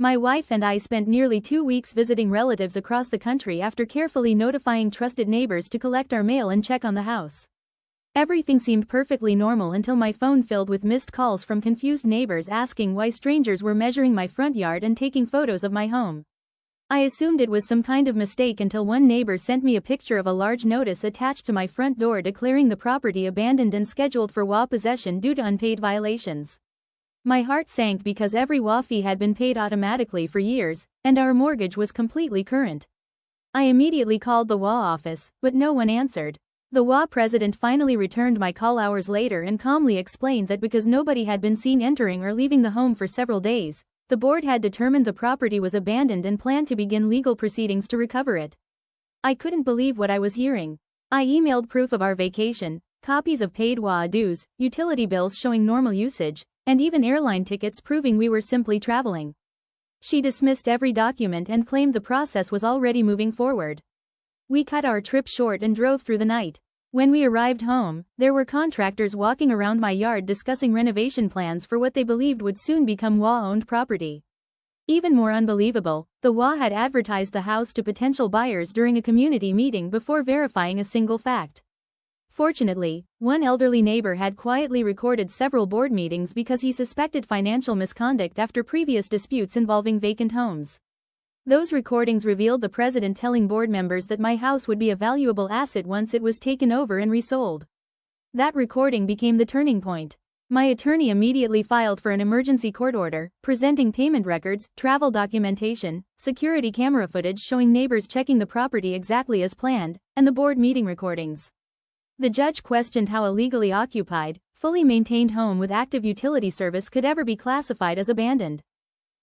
My wife and I spent nearly 2 weeks visiting relatives across the country after carefully notifying trusted neighbors to collect our mail and check on the house. Everything seemed perfectly normal until my phone filled with missed calls from confused neighbors asking why strangers were measuring my front yard and taking photos of my home. I assumed it was some kind of mistake until one neighbor sent me a picture of a large notice attached to my front door declaring the property abandoned and scheduled for HOA possession due to unpaid violations. My heart sank because every HOA fee had been paid automatically for years, and our mortgage was completely current. I immediately called the HOA office, but no one answered. The HOA president finally returned my call hours later and calmly explained that because nobody had been seen entering or leaving the home for several days, the board had determined the property was abandoned and planned to begin legal proceedings to recover it. I couldn't believe what I was hearing. I emailed proof of our vacation, copies of paid HOA dues, utility bills showing normal usage, and even airline tickets proving we were simply traveling. She dismissed every document and claimed the process was already moving forward. We cut our trip short and drove through the night. When we arrived home, there were contractors walking around my yard discussing renovation plans for what they believed would soon become HOA-owned property. Even more unbelievable, the HOA had advertised the house to potential buyers during a community meeting before verifying a single fact. Fortunately, one elderly neighbor had quietly recorded several board meetings because he suspected financial misconduct after previous disputes involving vacant homes. Those recordings revealed the president telling board members that my house would be a valuable asset once it was taken over and resold. That recording became the turning point. My attorney immediately filed for an emergency court order, presenting payment records, travel documentation, security camera footage showing neighbors checking the property exactly as planned, and the board meeting recordings. The judge questioned how a legally occupied, fully maintained home with active utility service could ever be classified as abandoned.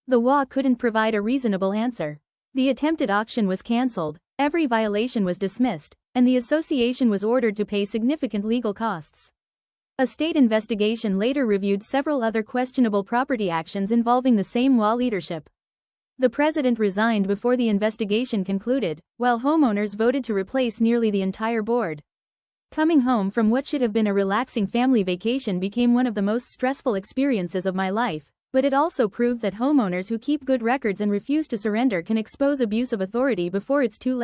The HOA couldn't provide a reasonable answer. The attempted auction was cancelled, every violation was dismissed, and the association was ordered to pay significant legal costs. A state investigation later reviewed several other questionable property actions involving the same HOA leadership. The president resigned before the investigation concluded, while homeowners voted to replace nearly the entire board. Coming home from what should have been a relaxing family vacation became one of the most stressful experiences of my life. But it also proved that homeowners who keep good records and refuse to surrender can expose abuse of authority before it's too late.